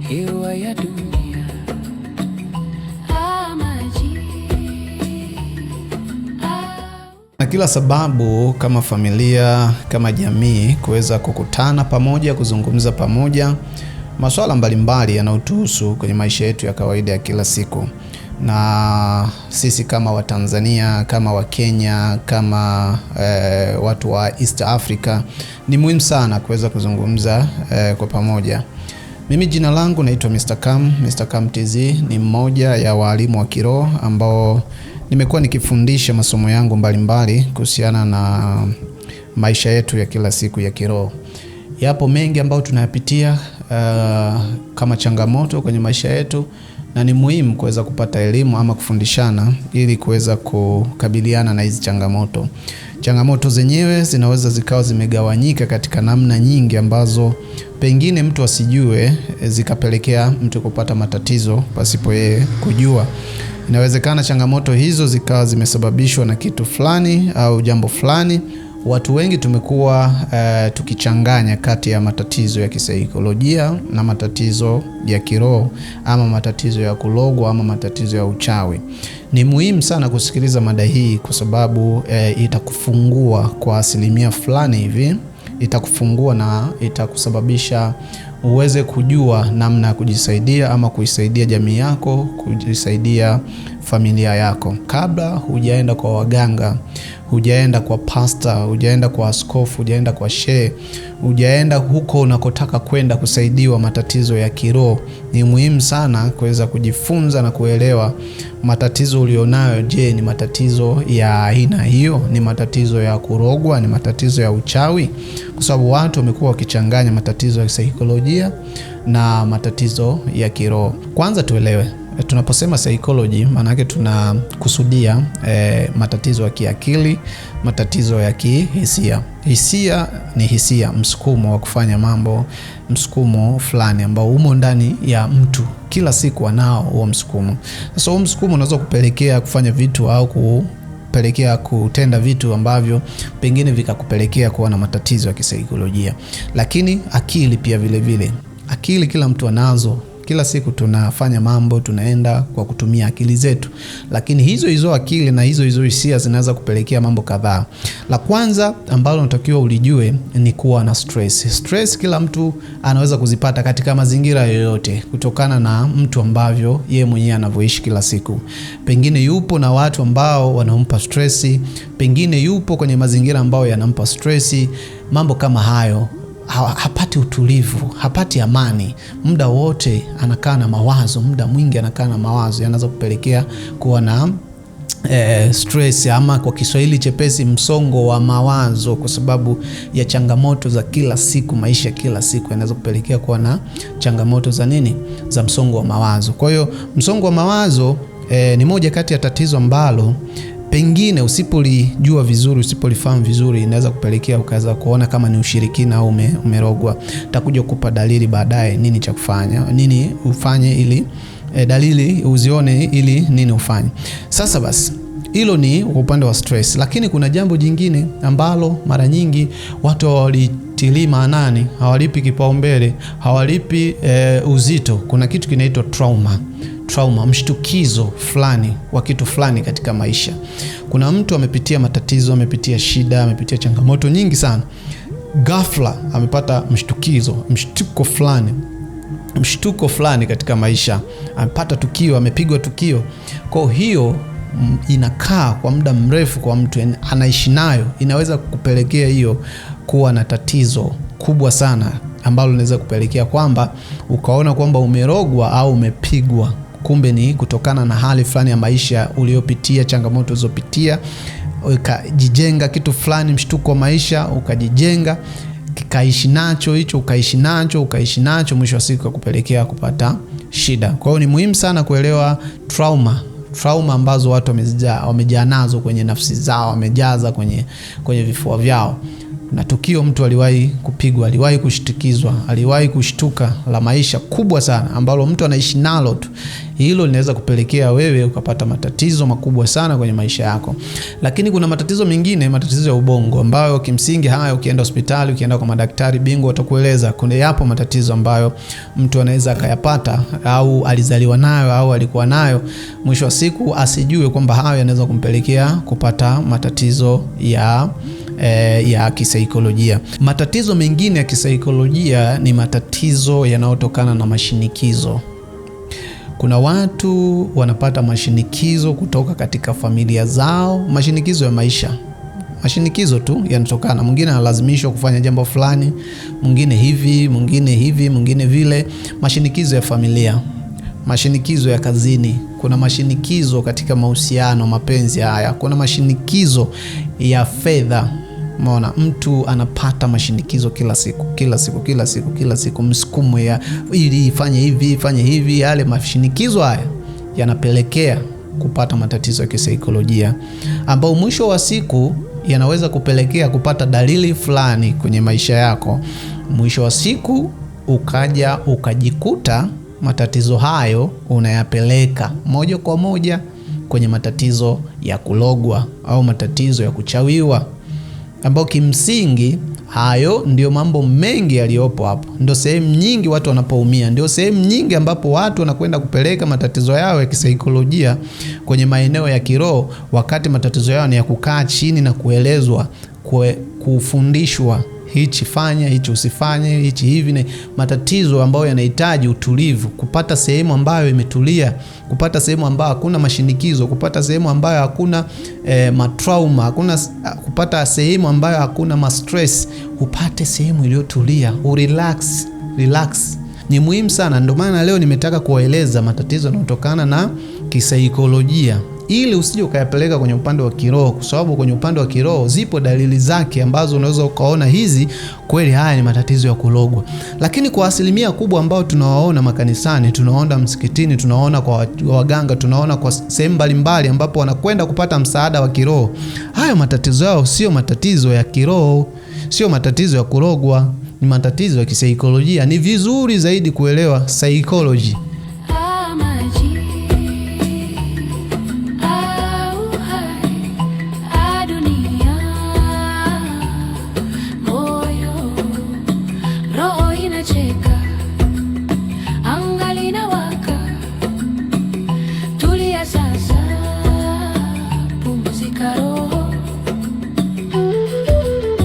hewa ya dunia, maji. Na kila sababu kama familia, kama jamii kuweza kukutana pamoja, kuzungumza pamoja masuala mbalimbali yanayotuhusu kwenye maisha yetu ya kawaida ya kila siku. Na sisi kama Watanzania, kama Wakenya, kama watu wa East Africa, ni muhimu sana kuweza kuzungumza kwa pamoja. Mimi jina langu naitwa Mr. Kam. Mr. Kam TZ ni mmoja ya walimu wa kiroho ambao nimekuwa nikifundisha masomo yangu mbalimbali kuhusiana na maisha yetu ya kila siku ya kiroho. Yapo mengi ambayo tunayapitia kama changamoto kwenye maisha yetu, na ni muhimu kuweza kupata elimu ama kufundishana ili kuweza kukabiliana na hizi changamoto. Changamoto zenyewe zinaweza zikawa zimegawanyika katika namna nyingi ambazo pengine mtu asijue zikapelekea mtu kupata matatizo pasipo yeye kujua. Inawezekana changamoto hizo zikawa zimesababishwa na kitu fulani au jambo fulani. Watu wengi tumekuwa tukichanganya kati ya matatizo ya kisaikolojia na matatizo ya kiroho, ama matatizo ya kulogwa ama matatizo ya uchawi. Ni muhimu sana kusikiliza mada hii kwa sababu itakufungua kwa asilimia fulani hivi. Itakufungua na itakusababisha uweze kujua namna ya kujisaidia ama kuisaidia jamii yako, kujisaidia familia yako. Kabla hujaenda kwa waganga, hujaenda kwa pastor, hujaenda kwa askofu, hujaenda kwa shehe, hujaenda huko unakotaka kwenda kusaidiwa matatizo ya kiroho, ni muhimu sana kuweza kujifunza na kuelewa matatizo ulionayo. Je, ni matatizo ya aina hiyo? Ni matatizo ya kurogwa? Ni matatizo ya uchawi? Kwa sababu watu wamekuwa wakichanganya matatizo ya saikolojia na matatizo ya kiroho. Kwanza tuelewe, tunaposema psychology maana yake tunakusudia matatizo ya kiakili, matatizo ya kihisia. Hisia ni hisia, msukumo wa kufanya mambo, msukumo fulani ambao umo ndani ya mtu. Kila siku anao huo msukumo. Sasa huo msukumo unaweza kupelekea kufanya vitu au kupelekea kutenda vitu ambavyo pengine vikakupelekea kuwa na matatizo ya kisaikolojia. Lakini akili pia vile vile. Akili kila mtu anazo. Kila siku tunafanya mambo, tunaenda kwa kutumia akili zetu. Lakini hizo akili na hizo hisia zinaweza kupelekea mambo kadhaa. La kwanza ambalo unatakiwa ulijue ni kuwa na stress. Stress kila mtu anaweza kuzipata katika mazingira yoyote, kutokana na mtu ambavyo yeye mwenyewe anavyoishi kila siku. Pengine yupo na watu ambao wanampa stress, pengine yupo kwenye mazingira ambayo yanampa stress. Mambo kama hayo, hapati utulivu, hapati amani. Muda wote anakaa na mawazo, muda mwingi anakaa na mawazo, yanaweza kupelekea kuwa na stress, ama kwa Kiswahili chepesi msongo wa mawazo, kwa sababu ya changamoto za kila siku. Maisha kila siku yanaweza kupelekea kuwa na changamoto za nini? Za msongo wa mawazo. Kwa hiyo msongo wa mawazo ni moja kati ya tatizo ambalo pengine usipolijua vizuri, usipolifahamu vizuri, inaweza kupelekea ukaanza kuona kama ni ushirikina au umerogwa. Takuja kukupa dalili baadaye nini cha kufanya, nini ufanye ili dalili uzione ili nini ufanye. Sasa basi, hilo ni upande wa stress. Lakini kuna jambo jingine ambalo mara nyingi watu hawalitilii maanani, hawalipi kipaumbele, hawalipi uzito. Kuna kitu kinaitwa trauma, mshtukizo fulani wa kitu fulani katika maisha. Kuna mtu amepitia matatizo, amepitia shida, amepitia changamoto nyingi sana. Ghafla amepata mshtuko fulani katika maisha. Amepata tukio, amepigwa tukio. Kwa hiyo inakaa kwa muda mrefu kwa mtu, anaishi nayo. Inaweza kupelekea hiyo kuwa na tatizo kubwa sana, ambalo linaweza kupelekea kwamba ukaona kwamba umerogwa au umepigwa. Kumbe ni kutokana na hali fulani ya maisha uliopitia, changamoto ulizopitia, ukajijenga kitu fulani, mshtuko wa maisha, ukajijenga, ukaishi nacho, mwisho wa siku kupelekea kupata shida. Kwa hiyo ni muhimu sana kuelewa trauma ambazo watu wamejaa nazo kwenye nafsi zao, wamejaza kwenye vifua vyao. na tukio mtu aliwahi kupigwa, aliwahi kushtukizwa, aliwahi kushtuka la maisha kubwa sana ambalo mtu anaishi nalo tu, hilo linaweza kupelekea wewe ukapata matatizo makubwa sana kwenye maisha yako. Lakini kuna matatizo mengine, matatizo ya ubongo ambayo kimsingi haya ukienda hospitali, ukienda kwa madaktari bingwa watakueleza kuna yapo matatizo ambayo mtu anaweza akayapata au alizaliwa nayo au alikuwa nayo, mwisho wa siku asijue kwamba hayo yanaweza kumpelekea kupata matatizo ya kisaikolojia. Matatizo mengine ya kisaikolojia ni matatizo yanayotokana na mashinikizo. Kuna watu wanapata mashinikizo kutoka katika familia zao, mashinikizo ya maisha. Mashinikizo tu yanatokana, mwingine analazimishwa kufanya jambo fulani, mwingine hivi, mwingine vile. Mashinikizo ya familia, mashinikizo ya kazini, kuna mashinikizo katika mahusiano, mapenzi haya, kuna mashinikizo ya fedha. Umeona, mtu anapata mashinikizo kila siku, msukumo ya ili fanye hivi. Yale mashinikizo haya yanapelekea kupata matatizo ya kisaikolojia, ambao mwisho wa siku yanaweza kupelekea kupata dalili fulani kwenye maisha yako. Mwisho wa siku ukajikuta matatizo hayo unayapeleka moja kwa moja kwenye matatizo ya kulogwa au matatizo ya kuchawiwa, ambao kimsingi hayo ndio mambo mengi yaliyopo hapo. Ndio sehemu nyingi watu wanapoumia, ndio sehemu nyingi ambapo watu wanakwenda kupeleka matatizo yao ya kisaikolojia kwenye maeneo ya kiroho, wakati matatizo yao ni ya kukaa chini na kuelezwa, kufundishwa hichi fanya, hichi usifanye, hichi hivi. Na matatizo ambayo yanahitaji utulivu, kupata sehemu ambayo imetulia, kupata sehemu ambayo hakuna mashinikizo, kupata sehemu ambayo hakuna matrauma, kupata sehemu ambayo hakuna ma-stress. Upate sehemu iliyotulia, relax. Ni muhimu sana. Ndio maana leo nimetaka kuwaeleza matatizo yanayotokana na kisaikolojia, ili usije ukayapeleka kwenye upande wa kiroho, kwa sababu kwenye upande wa kiroho zipo dalili zake ambazo unaweza ukaona hizi kweli haya ni matatizo ya kulogwa. Lakini kwa asilimia kubwa ambao tunawaona makanisani, tunaona msikitini, tunaona kwa waganga, tunaona kwa sehemu mbalimbali ambapo wanakwenda kupata msaada wa kiroho, hayo matatizo yao sio matatizo ya kiroho, sio matatizo ya kulogwa, ni matatizo ya kisaikolojia. Ni vizuri zaidi kuelewa psychology